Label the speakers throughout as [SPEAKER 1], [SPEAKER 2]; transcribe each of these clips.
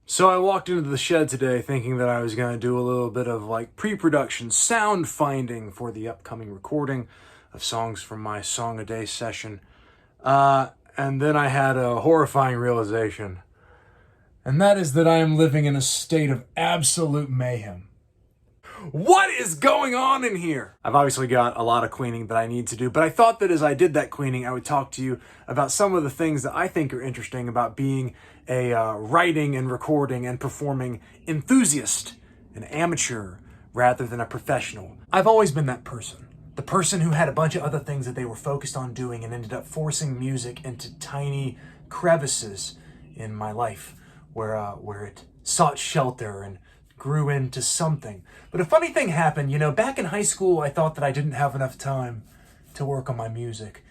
[SPEAKER 1] So I walked into the shed today thinking that I was going to do a little bit of like pre-production sound finding for the upcoming recording of songs from my Song a Day session. And then I had a horrifying realization. And that is that I am living in a state of absolute mayhem. What is going on in here? I've obviously got a lot of cleaning that I need to do, but I thought that as I did that cleaning, I would talk to you about some of the things that I think are interesting about being a writing and recording and performing enthusiast, an amateur, rather than a professional. I've always been that person. The person who had a bunch of other things that they were focused on doing and ended up forcing music into tiny crevices in my life where it sought shelter and grew into something. But a funny thing happened, back in high school, I thought that I didn't have enough time to work on my music.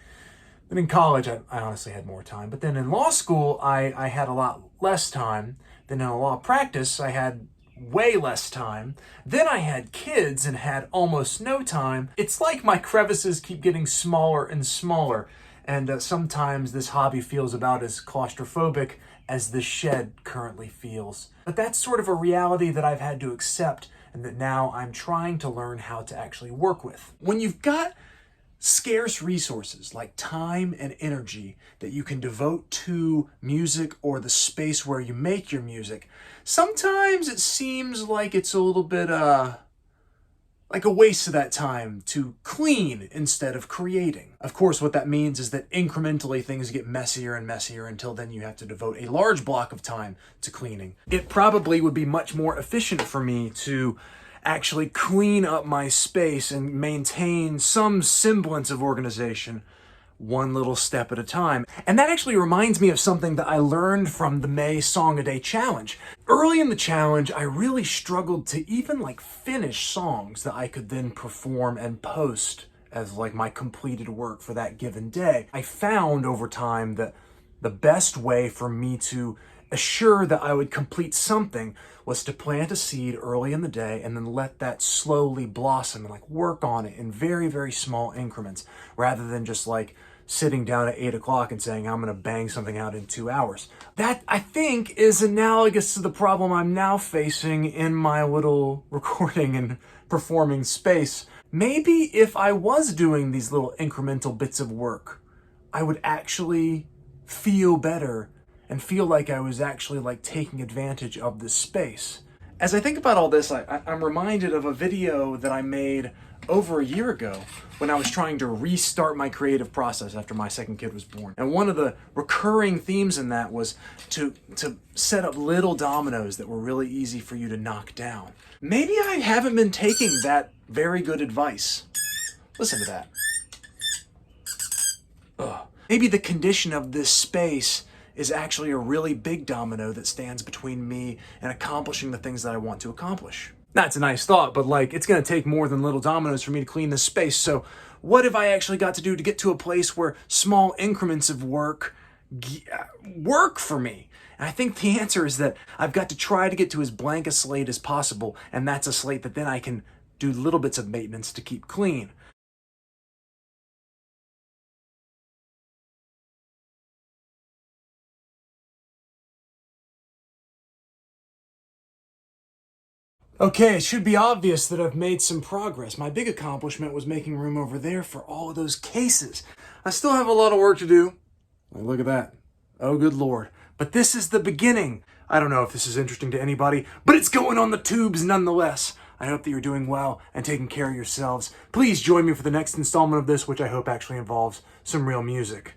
[SPEAKER 1] Then in college, I honestly had more time. But then in law school, I had a lot less time. Then in a law practice, I had way less time. Then I had kids and had almost no time. It's like my crevices keep getting smaller and smaller. And sometimes this hobby feels about as claustrophobic as the shed currently feels. But that's sort of a reality that I've had to accept and that now I'm trying to learn how to actually work with. When you've got scarce resources like time and energy that you can devote to music or the space where you make your music, sometimes it seems like it's a little bit like a waste of that time to clean instead of creating. Of course, what that means is that incrementally things get messier and messier until then you have to devote a large block of time to cleaning. It probably would be much more efficient for me to actually clean up my space and maintain some semblance of organization one little step at a time. And that actually reminds me of something that I learned from the May Song a Day challenge. Early in the challenge, I really struggled to even finish songs that I could then perform and post as my completed work for that given day. I found over time that the best way for me to assure that I would complete something was to plant a seed early in the day and then let that slowly blossom and work on it in very, very small increments rather than just sitting down at 8 o'clock and saying, I'm going to bang something out in 2 hours. That, I think, is analogous to the problem I'm now facing in my little recording and performing space. Maybe if I was doing these little incremental bits of work, I would actually feel better and feel like I was actually taking advantage of this space. As I think about all this, I'm reminded of a video that I made over a year ago when I was trying to restart my creative process after my second kid was born. And one of the recurring themes in that was to set up little dominoes that were really easy for you to knock down. Maybe I haven't been taking that very good advice. Listen to that. Ugh. Maybe the condition of this space is actually a really big domino that stands between me and accomplishing the things that I want to accomplish. That's a nice thought, but it's gonna take more than little dominoes for me to clean this space. So what have I actually got to do to get to a place where small increments of work for me? And I think the answer is that I've got to try to get to as blank a slate as possible, and that's a slate that then I can do little bits of maintenance to keep clean. Okay, it should be obvious that I've made some progress. My big accomplishment was making room over there for all of those cases. I still have a lot of work to do. Look at that. Oh, good Lord. But this is the beginning. I don't know if this is interesting to anybody, but it's going on the tubes nonetheless. I hope that you're doing well and taking care of yourselves. Please join me for the next installment of this, which I hope actually involves some real music.